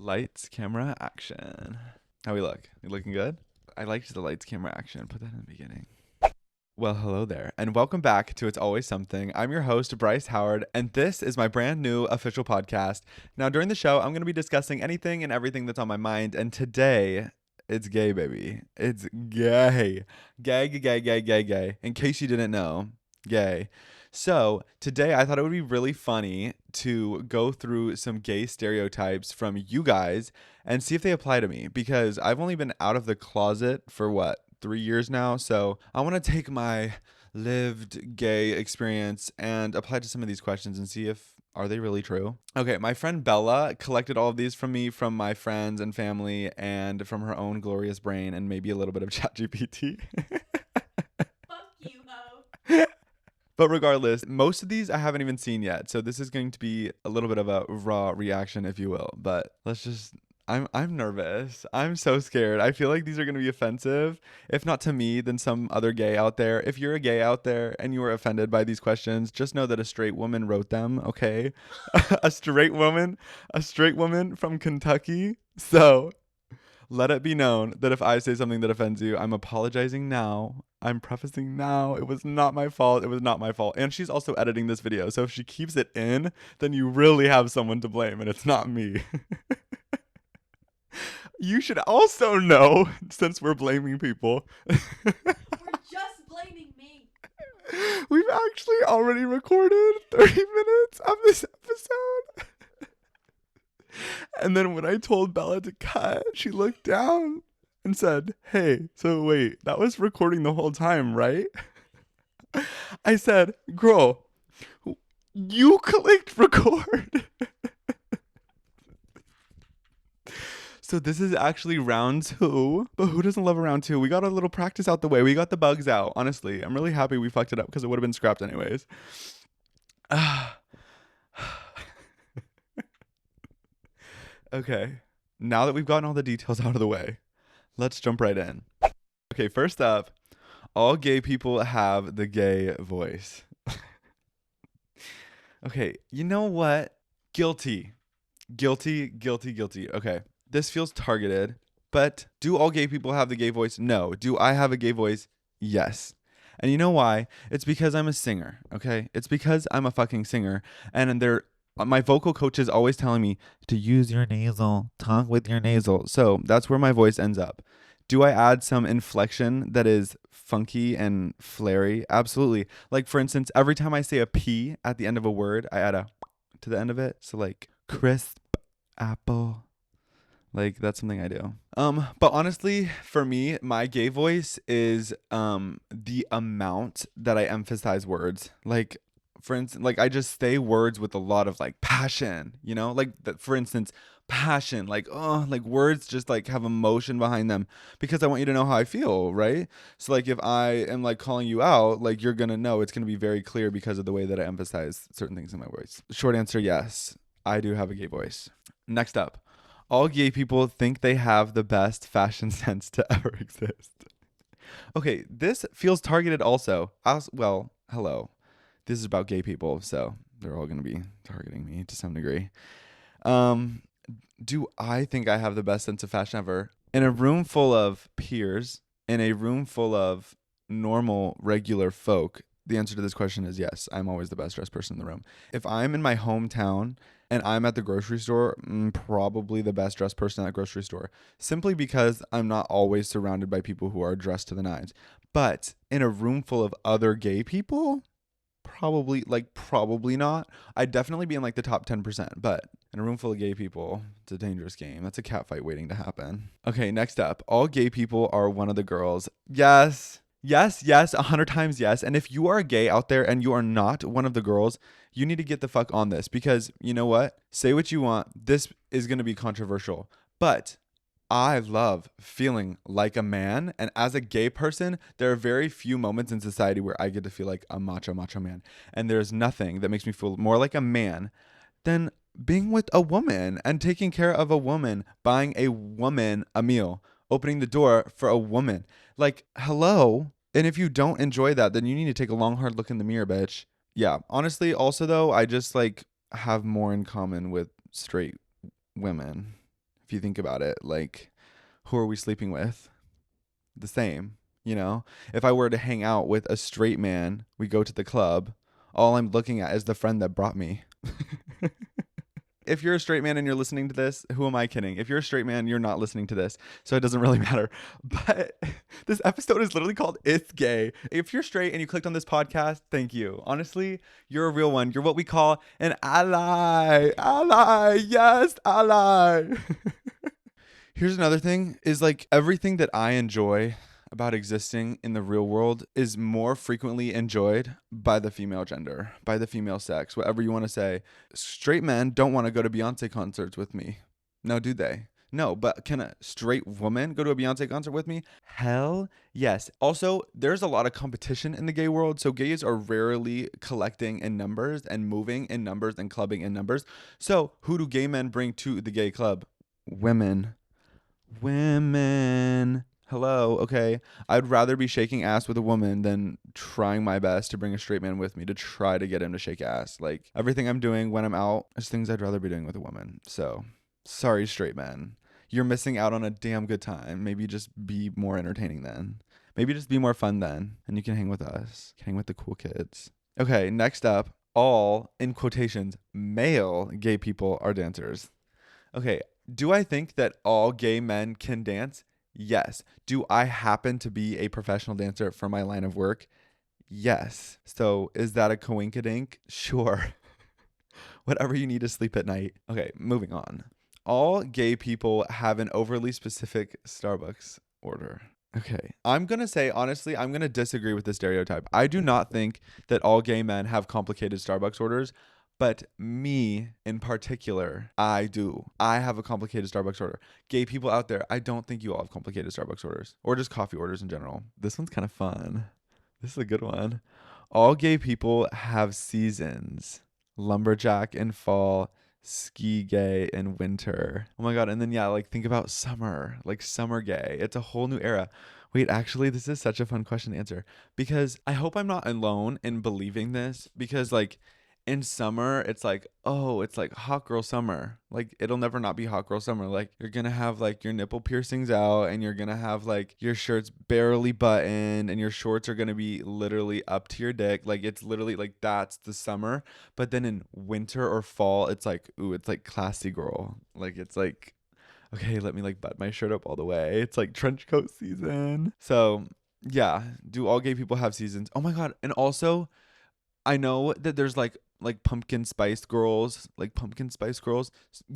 Lights, camera, action. How we look? We looking good? I liked the lights, camera, action. Put that in the beginning. Well, hello there, and welcome back to It's Always Something. I'm your host, Bryce Howard, and this is my brand new official podcast. Now, during the show, I'm going to be discussing anything and everything that's on my mind, and today, it's gay, baby. It's gay. Gay, gay, gay, gay, gay, gay. In case you didn't know, gay. So, today I thought it would be really funny to go through some gay stereotypes from you guys and see if they apply to me, because I've only been out of the closet for what? 3 years now. So I want to take my lived gay experience and apply to some of these questions and see if are they really true. Okay, my friend Bella collected all of these from me, from my friends and family, and from her own glorious brain, and maybe a little bit of ChatGPT. Fuck you, ho. But regardless, most of these I haven't even seen yet. So this is going to be a little bit of a raw reaction, if you will. But I'm nervous. I'm so scared. I feel like these are going to be offensive. If not to me, then some other gay out there. If you're a gay out there and you were offended by these questions, just know that a straight woman wrote them, okay? a straight woman from Kentucky. So let it be known that if I say something that offends you, I'm apologizing now. I'm prefacing now. It was not my fault. It was not my fault. And she's also editing this video. So if she keeps it in, then you really have someone to blame, and it's not me. You should also know, since we're blaming people, We're just blaming me. we've actually already recorded 30 minutes of this episode. And then when I told Bella to cut, she looked down and said, "Hey, so wait, that was recording the whole time, right?" I said, "Girl, you clicked record." So this is actually round 2, but who doesn't love a round 2? We got a little practice out the way. We got the bugs out. Honestly, I'm really happy we fucked it up because it would have been scrapped anyways. Okay, now that we've gotten all the details out of the way, let's jump right in. Okay, first up, all gay people have the gay voice. Okay, you know what? Guilty. Okay. This feels targeted, but do all gay people have the gay voice? No. Do I have a gay voice? Yes. And you know why? It's because I'm a singer, okay? It's because I'm a fucking singer, and my vocal coach is always telling me to use your nasal, talk with your nasal. So that's where my voice ends up. Do I add some inflection that is funky and flary? Absolutely. Like, for instance, every time I say a P at the end of a word, I add a to the end of it. So like crisp apple. Like, that's something I do. But honestly, for me, my gay voice is the amount that I emphasize words. Like, for instance, like I just say words with a lot of like passion, you know? Like, for instance, passion, like, oh, like words just like have emotion behind them because I want you to know how I feel, right? So like if I am like calling you out, like you're gonna know, it's gonna be very clear because of the way that I emphasize certain things in my voice. Short answer, yes, I do have a gay voice. Next up, all gay people think they have the best fashion sense to ever exist. Okay, this feels targeted also. Well, hello. This is about gay people, so they're all going to be targeting me to some degree. Do I think I have the best sense of fashion ever? In a room full of peers, in a room full of normal, regular folk, the answer to this question is yes. I'm always the best dressed person in the room. If I'm in my hometown and I'm at the grocery store, I'm probably the best dressed person at the grocery store, simply because I'm not always surrounded by people who are dressed to the nines. But in a room full of other gay people, probably not. I'd definitely be in like the top 10%, but in a room full of gay people, it's a dangerous game. That's a catfight waiting to happen. Okay, next up, all gay people are one of the girls. Yes, 100 times yes. And if you are gay out there and you are not one of the girls, you need to get the fuck on this, because you know what? Say what you want. This is going to be controversial, but I love feeling like a man. And as a gay person, there are very few moments in society where I get to feel like a macho man. And there's nothing that makes me feel more like a man than being with a woman and taking care of a woman, buying a woman a meal, opening the door for a woman. Like, hello. And if you don't enjoy that, then you need to take a long, hard look in the mirror, bitch. Yeah. Honestly, also, though, I just like have more in common with straight women, if you think about it. Like, who are we sleeping with? The same, you know? If I were to hang out with a straight man, we go to the club, all I'm looking at is the friend that brought me. If you're a straight man and you're listening to this, who am I kidding? If you're a straight man, you're not listening to this, so it doesn't really matter. But this episode is literally called It's Gay. If you're straight and you clicked on this podcast, thank you. Honestly, you're a real one. You're what we call an ally. Ally. Yes, ally. Here's another thing is like everything that I enjoy about existing in the real world is more frequently enjoyed by the female gender, by the female sex, whatever you want to say. Straight men don't want to go to Beyonce concerts with me. No, do they? No, but can a straight woman go to a Beyonce concert with me? Hell yes. Also, there's a lot of competition in the gay world, so gays are rarely collecting in numbers and moving in numbers and clubbing in numbers. So who do gay men bring to the gay club? Women. Women. Hello, okay. I'd rather be shaking ass with a woman than trying my best to bring a straight man with me to try to get him to shake ass. Like, everything I'm doing when I'm out is things I'd rather be doing with a woman. So, sorry, straight men. You're missing out on a damn good time. Maybe just be more entertaining then. Maybe just be more fun then. And you can hang with us. Hang with the cool kids. Okay, next up, all, in quotations, male gay people are dancers. Okay, do I think that all gay men can dance? Yes. Do I happen to be a professional dancer for my line of work? Yes. So is that a coinkadink? Sure. Whatever you need to sleep at night. Okay, moving on. All gay people have an overly specific Starbucks order. Okay. I'm going to say, honestly, I'm going to disagree with the stereotype. I do not think that all gay men have complicated Starbucks orders. But me in particular, I do. I have a complicated Starbucks order. Gay people out there, I don't think you all have complicated Starbucks orders or just coffee orders in general. This one's kind of fun. This is a good one. All gay people have seasons. Lumberjack in fall, ski gay in winter. Oh my God. And then, yeah, like think about summer, like summer gay. It's a whole new era. Wait, actually, this is such a fun question to answer because I hope I'm not alone in believing this because like, in summer, it's like, oh, it's like hot girl summer. Like, it'll never not be hot girl summer. Like, you're gonna have like your nipple piercings out and you're gonna have like your shirt's barely buttoned and your shorts are gonna be literally up to your dick. Like, it's literally like that's the summer. But then in winter or fall, it's like, ooh, it's like classy girl. Like, it's like, okay, let me like button my shirt up all the way. It's like trench coat season. So, yeah, do all gay people have seasons? Oh my God. And also, I know that there's like pumpkin spice girls,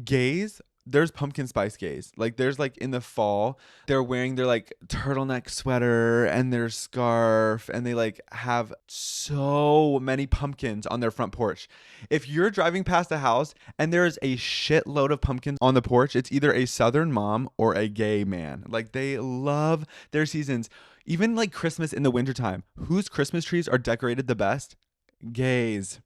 gays. There's pumpkin spice gays. Like there's like in the fall, they're wearing their like turtleneck sweater and their scarf and they like have so many pumpkins on their front porch. If you're driving past a house and there's a shitload of pumpkins on the porch, it's either a southern mom or a gay man. Like they love their seasons. Even like Christmas in the wintertime. Whose Christmas trees are decorated the best? Gays.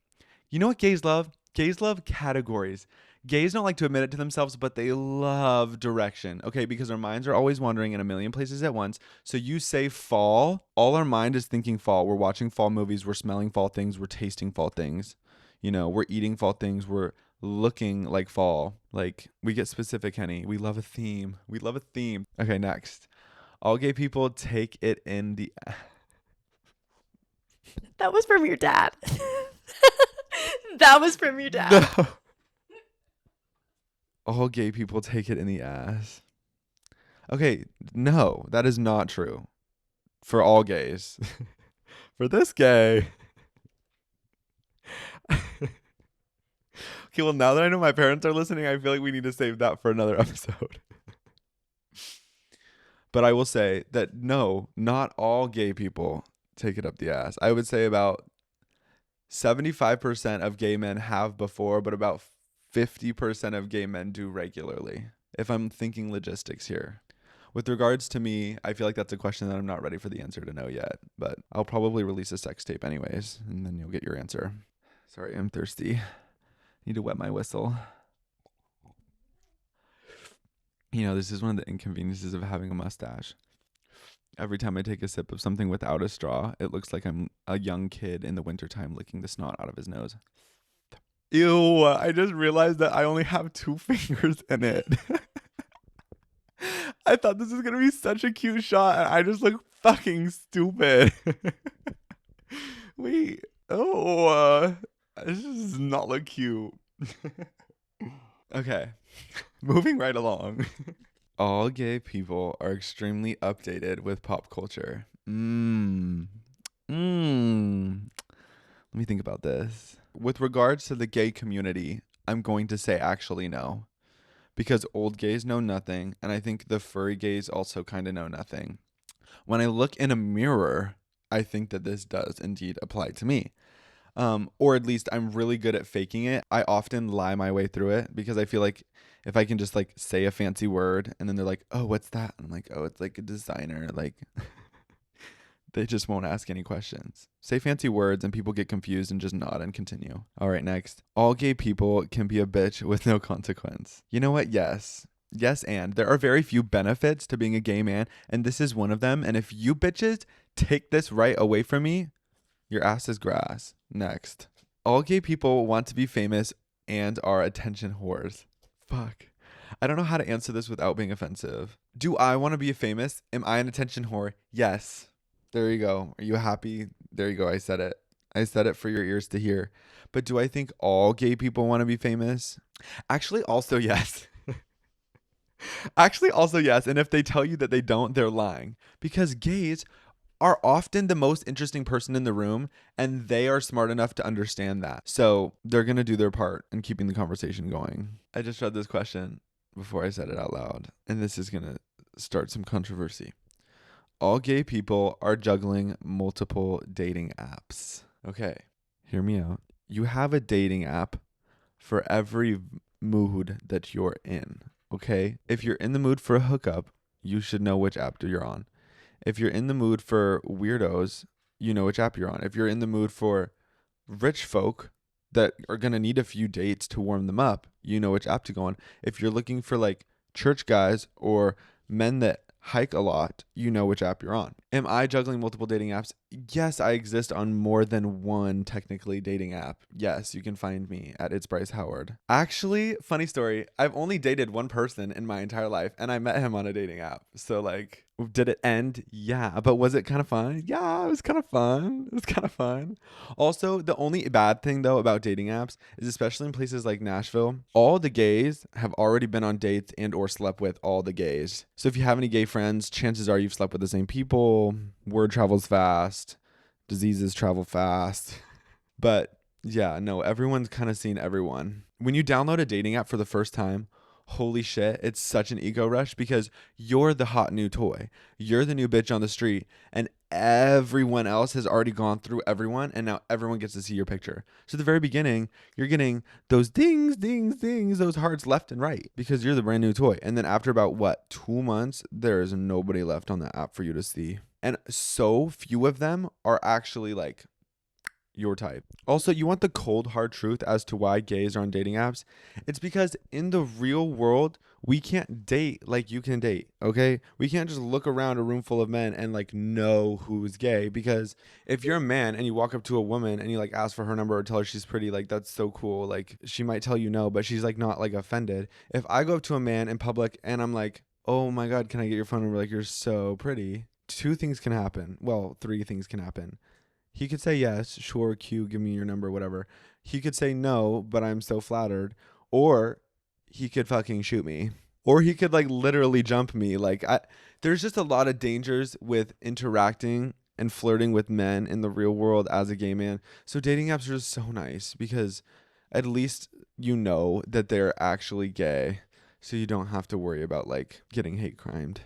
You know what gays love? Gays love categories. Gays don't like to admit it to themselves, but they love direction. Okay, because our minds are always wandering in a million places at once. So you say fall, all our mind is thinking fall. We're watching fall movies, we're smelling fall things, we're tasting fall things. You know, we're eating fall things, we're looking like fall. Like we get specific, Henny. We love a theme. We love a theme. Okay, next. All gay people take it in the That was from your dad. That was from your dad. No. All gay people take it in the ass. Okay, no, that is not true. For all gays. For this gay. Okay, well, now that I know my parents are listening, I feel like we need to save that for another episode. But I will say that no, not all gay people take it up the ass. I would say about 75% of gay men have before, but about 50% of gay men do regularly, if I'm thinking logistics here. With regards to me, I feel like that's a question that I'm not ready for the answer to know yet, but I'll probably release a sex tape anyways, and then you'll get your answer. Sorry, I'm thirsty. Need to wet my whistle. You know, this is one of the inconveniences of having a mustache. Every time I take a sip of something without a straw, it looks like I'm a young kid in the wintertime licking the snot out of his nose. Ew, I just realized that I only have 2 fingers in it. I thought this was gonna be such a cute shot, and I just look fucking stupid. Wait. Oh, this does not look cute. Okay. Moving right along. All gay people are extremely updated with pop culture. Let me think about this. With regards to the gay community, I'm going to say actually no. Because old gays know nothing, and I think the furry gays also kind of know nothing. When I look in a mirror, I think that this does indeed apply to me. Or at least I'm really good at faking it. I often lie my way through it because I feel like if I can just like say a fancy word and then they're like, oh, what's that? And I'm like, oh, it's like a designer. Like they just won't ask any questions. Say fancy words and people get confused and just nod and continue. All right, next. All gay people can be a bitch with no consequence. You know what? Yes. Yes, and there are very few benefits to being a gay man, and this is one of them. And if you bitches take this right away from me, your ass is grass. Next. All gay people want to be famous and are attention whores. Fuck. I don't know how to answer this without being offensive. Do I want to be famous? Am I an attention whore? Yes. There you go. Are you happy? There you go. I said it. I said it for your ears to hear. But do I think all gay people want to be famous? Actually, also yes. Actually, also yes. And if they tell you that they don't, they're lying. Because gays are often the most interesting person in the room, and they are smart enough to understand that. So they're going to do their part in keeping the conversation going. I just read this question before I said it out loud, and this is going to start some controversy. All gay people are juggling multiple dating apps. Okay, hear me out. You have a dating app for every mood that you're in, okay? If you're in the mood for a hookup, you should know which app you're on. If you're in the mood for weirdos, you know which app you're on. If you're in the mood for rich folk that are going to need a few dates to warm them up, you know which app to go on. If you're looking for like church guys or men that hike a lot, you know which app you're on. Am I juggling multiple dating apps? Yes, I exist on more than one technically dating app. Yes, you can find me at It's Bryce Howard. Actually, funny story, I've only dated one person in my entire life, and I met him on a dating app. So like, did it end? Yeah. But was it kind of fun? Yeah, it was kind of fun. It was kind of fun. Also, the only bad thing though about dating apps is, especially in places like Nashville, all the gays have already been on dates and or slept with all the gays. So if you have any gay friends, chances are you've slept with the same people. Word travels fast. Diseases travel fast. But yeah, no, everyone's kind of seen everyone. When you download a dating app for the first time, holy shit, it's such an ego rush because you're the hot new toy. You're the new bitch on the street, and everyone else has already gone through everyone, and now everyone gets to see your picture. So at the very beginning, you're getting those dings, dings, dings, those hearts left and right because you're the brand new toy. And then after about 2 months, there is nobody left on the app for you to see. And so few of them are actually like your type. Also, you want the cold hard truth as to why gays are on dating apps? It's because in the real world, we can't date like you can date, okay? We can't just look around a room full of men and like know who's gay, because if you're a man and you walk up to a woman and you like ask for her number or tell her she's pretty, like that's so cool. Like she might tell you no, but she's like not like offended. If I go up to a man in public and I'm like, "Oh my God, can I get your phone number? Like you're so pretty." Two things can happen. Well, three things can happen. He could say yes, sure, Q, give me your number, whatever. He could say no, but I'm so flattered. Or he could fucking shoot me. Or he could like literally jump me. There's just a lot of dangers with interacting and flirting with men in the real world as a gay man. So dating apps are just so nice because at least you know that they're actually gay. So you don't have to worry about like getting hate crimed.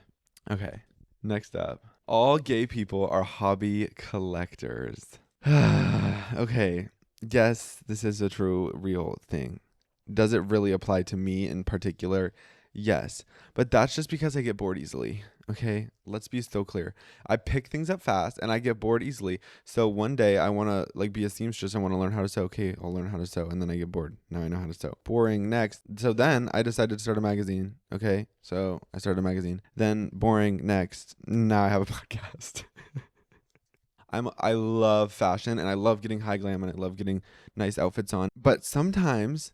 Okay, next up. All gay people are hobby collectors. Okay. Yes, this is a true, real thing. Does it really apply to me in particular? Yes. But that's just because I get bored easily. Okay? Let's be so clear. I pick things up fast and I get bored easily. So one day I want to like be a seamstress. I want to learn how to sew. Okay, I'll learn how to sew. And then I get bored. Now I know how to sew. Boring. Next. So then I decided to start a magazine. Okay? So I started a magazine. Then boring. Next. Now I have a podcast. I love fashion and I love getting high glam and I love getting nice outfits on. But sometimes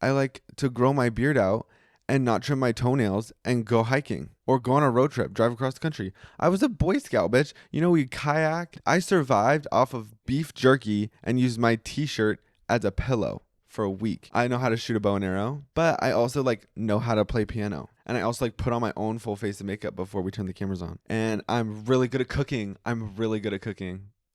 I like to grow my beard out and not trim my toenails and go hiking or go on a road trip, drive across the country. I was a Boy Scout, bitch. You know, we kayaked. I survived off of beef jerky and used my t-shirt as a pillow for a week. I know how to shoot a bow and arrow, but I also like know how to play piano. And I also like put on my own full face of makeup before we turn the cameras on. And I'm really good at cooking.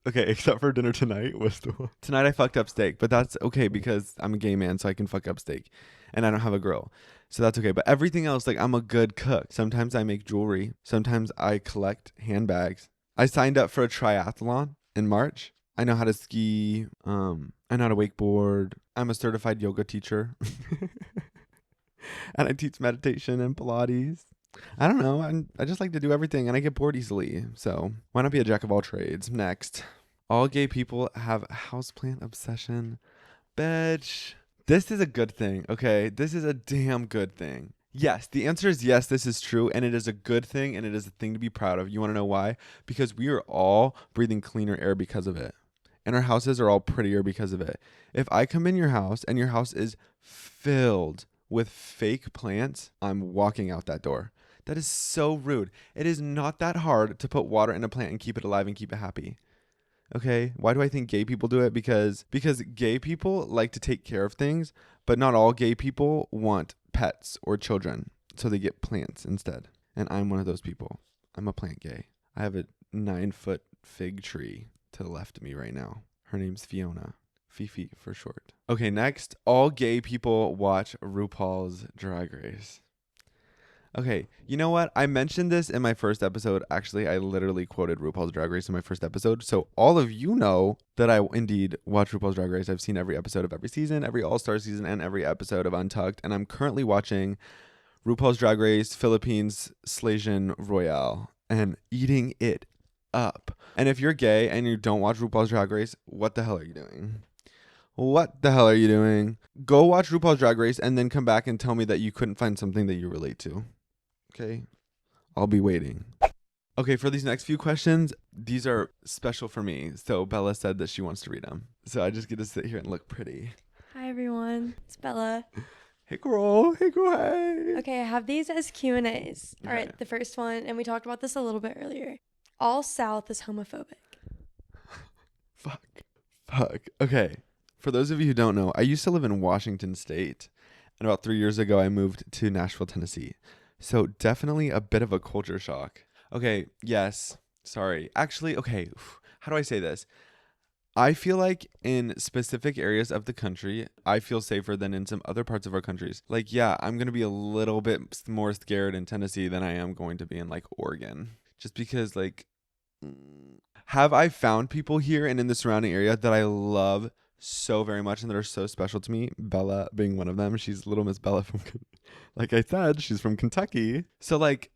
Okay, except for dinner tonight was the one. Tonight I fucked up steak, but that's okay because I'm a gay man, so I can fuck up steak. And I don't have a grill. So that's okay. But everything else, like I'm a good cook. Sometimes I make jewelry. Sometimes I collect handbags. I signed up for a triathlon in March. I know how to ski. I know how to wakeboard. I'm a certified yoga teacher. And I teach meditation and Pilates. I don't know. I just like to do everything and I get bored easily. So why not be a jack of all trades? Next. All gay people have a houseplant obsession. Bitch. This is a good thing, okay? This is a damn good thing. Yes, the answer is yes, this is true, and it is a good thing, and it is a thing to be proud of. You want to know why? Because we are all breathing cleaner air because of it. And our houses are all prettier because of it. If I come in your house and your house is filled with fake plants, I'm walking out that door. That is so rude. It is not that hard to put water in a plant and keep it alive and keep it happy. Okay, why do I think gay people do it? Because gay people like to take care of things, but not all gay people want pets or children, so they get plants instead. And I'm one of those people. I'm a plant gay. I have a 9-foot fig tree to the left of me right now. Her name's Fiona. Fifi for short. Okay, next, all gay people watch RuPaul's Drag Race. Okay, you know what? I mentioned this in my first episode. Actually, I literally quoted RuPaul's Drag Race in my first episode. So all of you know that I indeed watch RuPaul's Drag Race. I've seen every episode of every season, every All-Star season, and every episode of Untucked. And I'm currently watching RuPaul's Drag Race Philippines Slasian Royale and eating it up. And if you're gay and you don't watch RuPaul's Drag Race, what the hell are you doing? What the hell are you doing? Go watch RuPaul's Drag Race and then come back and tell me that you couldn't find something that you relate to. Okay, I'll be waiting. Okay, for these next few questions, these are special for me. So Bella said that she wants to read them. So I just get to sit here and look pretty. Hi, everyone. It's Bella. Hey, girl. Hey, girl. Hey. Okay, I have these as Q&As. All Okay. right, the first one, and we talked about this a little bit earlier. All South is homophobic. Fuck. Okay. For those of you who don't know, I used to live in Washington State. And about 3 years ago, I moved to Nashville, Tennessee. So definitely a bit of a culture shock. Okay, yes. Sorry. Actually, okay. How do I say this? I feel like in specific areas of the country, I feel safer than in some other parts of our countries. Like, yeah, I'm going to be a little bit more scared in Tennessee than I am going to be in like Oregon. Just because like, have I found people here and in the surrounding area that I love so very much and that are so special to me, Bella being one of them. She's little Miss Bella from, like I said, she's from Kentucky. So like,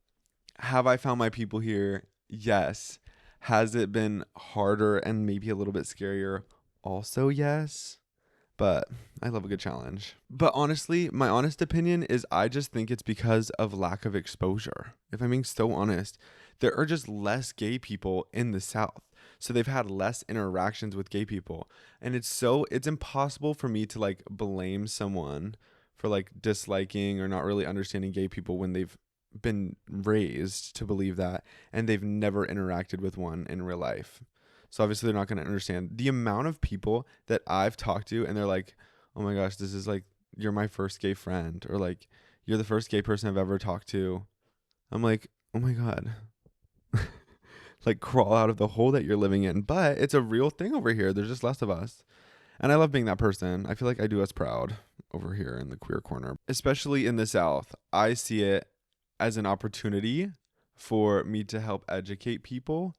have I found my people here? Yes. Has it been harder and maybe a little bit scarier? Also yes. But I love a good challenge. But honestly, my honest opinion is I just think it's because of lack of exposure. If I'm being so honest, there are just less gay people in the South. So they've had less interactions with gay people. And it's impossible for me to like blame someone for like disliking or not really understanding gay people when they've been raised to believe that and they've never interacted with one in real life. So obviously they're not going to understand the amount of people that I've talked to and they're like, oh my gosh, this is like, you're my first gay friend, or like, you're the first gay person I've ever talked to. I'm like, oh my God. Like crawl out of the hole that you're living in. But it's a real thing over here. There's just less of us. And I love being that person. I feel like I do us proud over here in the queer corner, especially in the South. I see it as an opportunity for me to help educate people.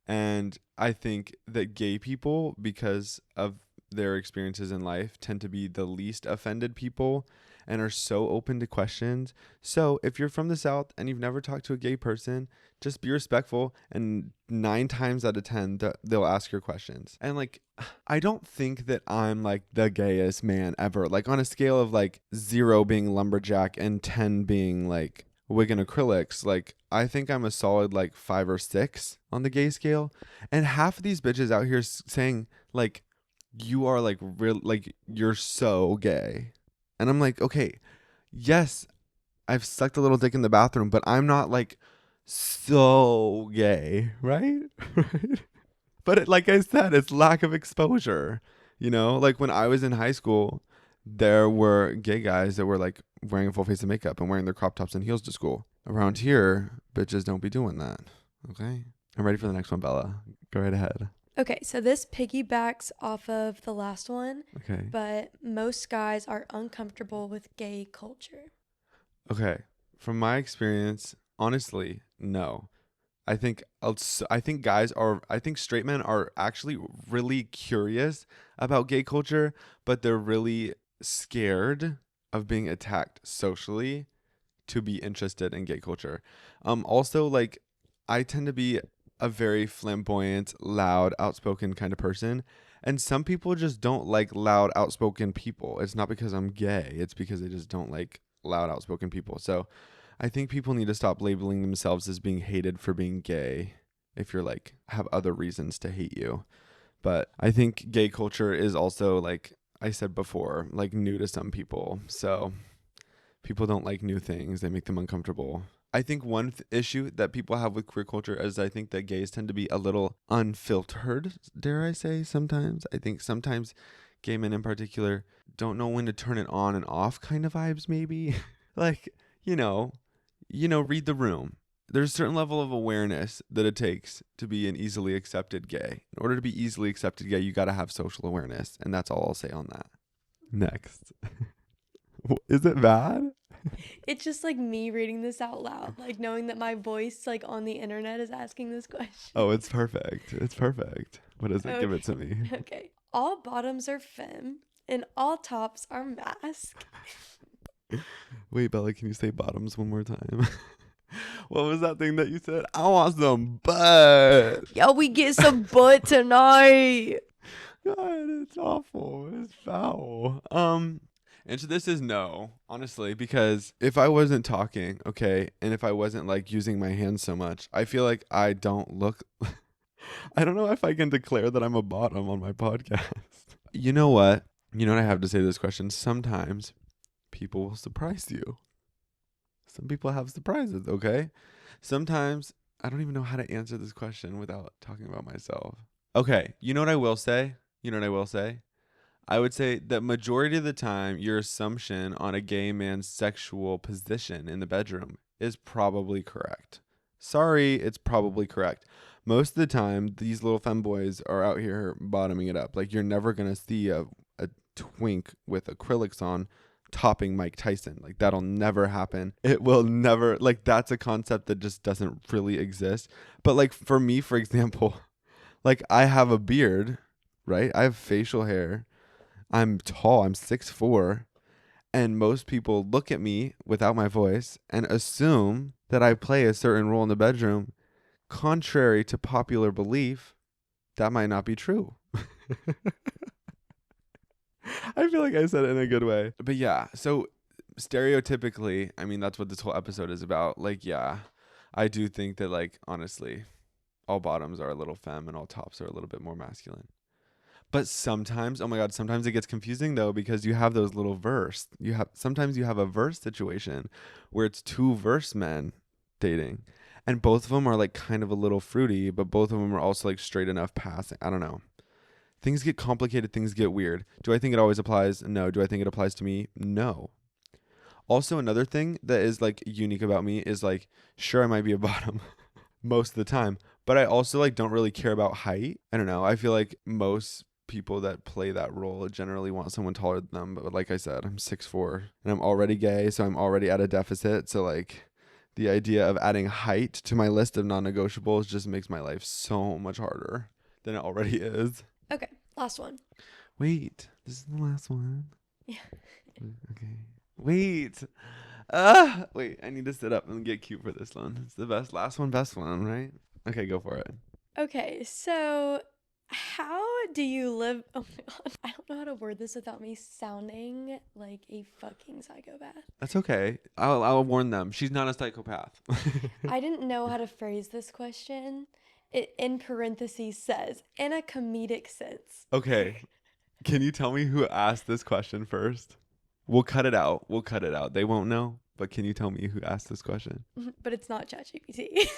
And I think that gay people, because of their experiences in life, tend to be the least offended people and are so open to questions. So if you're from the South and you've never talked to a gay person, just be respectful, and 9 times out of 10 they'll ask your questions. And like, I don't think that I'm like the gayest man ever. Like on a scale of like 0 being lumberjack and 10 being like wig and acrylics, like I think I'm a solid like 5 or 6 on the gay scale. And half of these bitches out here saying like, you are like real, like you're so gay. And I'm like, okay, yes, I've sucked a little dick in the bathroom, but I'm not like so gay, right? Right. But like I said, it's lack of exposure. Like when I was in high school, there were gay guys that were like wearing a full face of makeup and wearing their crop tops and heels to school. Around here, bitches don't be doing that. Okay? I'm ready for the next one, Bella. Go right ahead. Okay, so this piggybacks off of the last one, Okay. but most guys are uncomfortable with gay culture. Okay. From my experience, honestly, no. I think straight men are actually really curious about gay culture, but they're really scared of being attacked socially to be interested in gay culture. Also, like, I tend to be a very flamboyant, loud, outspoken kind of person. And some people just don't like loud, outspoken people. It's not because I'm gay, it's because they just don't like loud, outspoken people. So I think people need to stop labeling themselves as being hated for being gay if you're like have other reasons to hate you. But I think gay culture is also, like I said before, like new to some people. So people don't like new things, they make them uncomfortable. I think one issue that people have with queer culture is I think that gays tend to be a little unfiltered, dare I say, sometimes. I think sometimes gay men in particular don't know when to turn it on and off kind of vibes, maybe. Like, you know, read the room. There's a certain level of awareness that it takes to be an easily accepted gay. In order to be easily accepted gay, you got to have social awareness. And that's all I'll say on that. Next. Is it bad? It's just like me reading this out loud, like knowing that my voice like on the internet is asking this question. Oh, it's perfect. It's perfect. What is it? Give it to me. Okay. All bottoms are femme and all tops are mask. Wait, Bella, can you say bottoms one more time? What was that thing that you said? I want some butt. Yo, we get some butt tonight. God, it's awful. It's foul. And so this is no, honestly, because if I wasn't talking, okay, and if I wasn't like using my hands so much, I feel like I don't look. I don't know if I can declare that I'm a bottom on my podcast. You know what? You know what I have to say to this question? Sometimes people will surprise you. Some people have surprises, okay? Sometimes I don't even know how to answer this question without talking about myself. Okay, you know what I will say? I would say that majority of the time, your assumption on a gay man's sexual position in the bedroom is probably correct. Sorry, it's probably correct. Most of the time, these little femboys are out here bottoming it up. Like, you're never going to see a twink with acrylics on topping Mike Tyson. Like, that'll never happen. It will never, like, that's a concept that just doesn't really exist. But, like, for me, for example, like, I have a beard, right? I have facial hair. I'm tall. I'm 6'4", and most people look at me without my voice and assume that I play a certain role in the bedroom. Contrary to popular belief, that might not be true. I feel like I said it in a good way. But yeah, so stereotypically, I mean, that's what this whole episode is about. Like, yeah, I do think that, like, honestly, all bottoms are a little femme and all tops are a little bit more masculine. But sometimes, oh my God, sometimes it gets confusing though, because you have those little verse. Sometimes you have a verse situation where it's two verse men dating, and both of them are like kind of a little fruity, but both of them are also like straight enough passing. I don't know. Things get complicated, things get weird. Do I think it always applies? No. Do I think it applies to me? No. Also, another thing that is like unique about me is like, sure, I might be a bottom most of the time, but I also like don't really care about height. I don't know. I feel like most people that play that role generally want someone taller than them, but like I said, I'm 6'4" and I'm already gay, so I'm already at a deficit. So like the idea of adding height to my list of non-negotiables just makes my life so much harder than it already is. Okay, last one. Wait, this is the last one. Yeah. Okay. Wait, I need to sit up and get cute for this one. It's the best last one, best one, right? Okay, go for it. Okay, so how do you live? Oh my God, I don't know how to word this without me sounding like a fucking psychopath. That's okay. I'll warn them. She's not a psychopath. I didn't know how to phrase this question. It in parentheses says in a comedic sense. Okay. Can you tell me who asked this question first? We'll cut it out. They won't know, but can you tell me who asked this question? But it's not ChatGPT.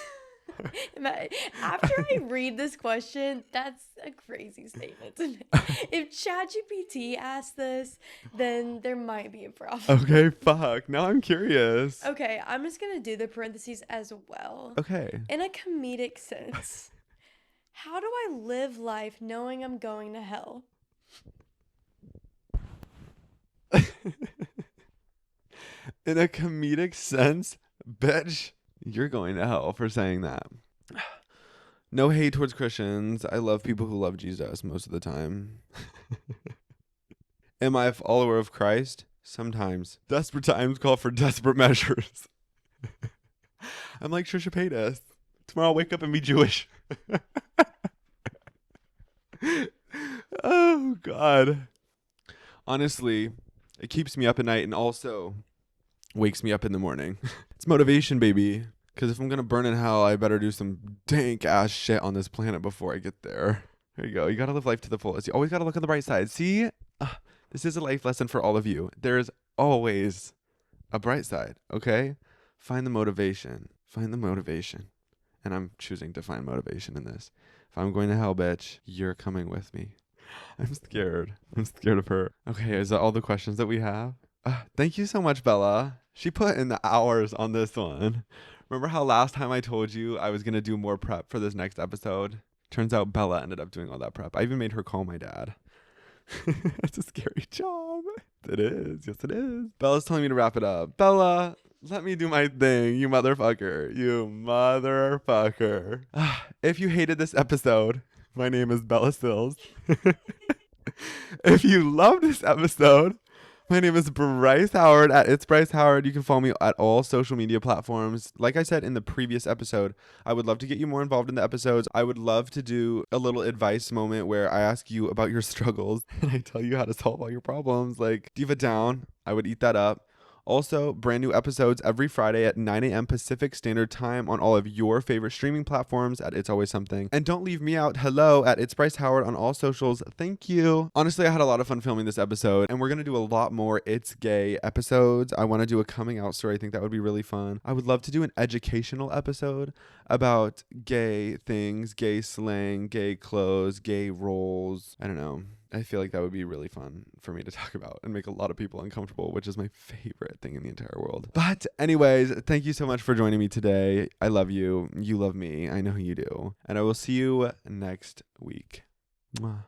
After I read this question, that's a crazy statement to make. If ChatGPT asked this, then there might be a problem. Okay, fuck. Now I'm curious. Okay, I'm just gonna do the parentheses as well. Okay. In a comedic sense, how do I live life knowing I'm going to hell? In a comedic sense, bitch, you're going to hell for saying that. No hate towards Christians. I love people who love Jesus most of the time. Am I a follower of Christ? Sometimes. Desperate times call for desperate measures. I'm like Trisha Paytas. Tomorrow I'll wake up and be Jewish. Oh, God. Honestly, it keeps me up at night and also wakes me up in the morning. It's motivation, baby. Because if I'm going to burn in hell, I better do some dank ass shit on this planet before I get there. There you go. You got to live life to the fullest. You always got to look on the bright side. See, this is a life lesson for all of you. There's always a bright side, okay? Find the motivation. Find the motivation. And I'm choosing to find motivation in this. If I'm going to hell, bitch, you're coming with me. I'm scared. I'm scared of her. Okay, is that all the questions that we have? Thank you so much, Bella. She put in the hours on this one. Remember how last time I told you I was going to do more prep for this next episode? Turns out Bella ended up doing all that prep. I even made her call my dad. It's a scary job. It is. Yes, it is. Bella's telling me to wrap it up. Bella, let me do my thing, you motherfucker. You motherfucker. If you hated this episode, my name is Bella Sills. If you loved this episode, my name is Bryce Howard at It's Bryce Howard. You can follow me at all social media platforms. Like I said in the previous episode, I would love to get you more involved in the episodes. I would love to do a little advice moment where I ask you about your struggles and I tell you how to solve all your problems. Like Diva Down, I would eat that up. Also, brand new episodes every Friday at 9 a.m. Pacific Standard Time on all of your favorite streaming platforms at It's Always Something. And don't leave me out. Hello at It's Bryce Howard on all socials. Thank you. Honestly, I had a lot of fun filming this episode, and we're going to do a lot more It's Gay episodes. I want to do a coming out story. I think that would be really fun. I would love to do an educational episode about gay things, gay slang, gay clothes, gay roles. I don't know. I feel like that would be really fun for me to talk about and make a lot of people uncomfortable, which is my favorite thing in the entire world. But anyways, thank you so much for joining me today. I love you. You love me. I know you do. And I will see you next week. Mwah.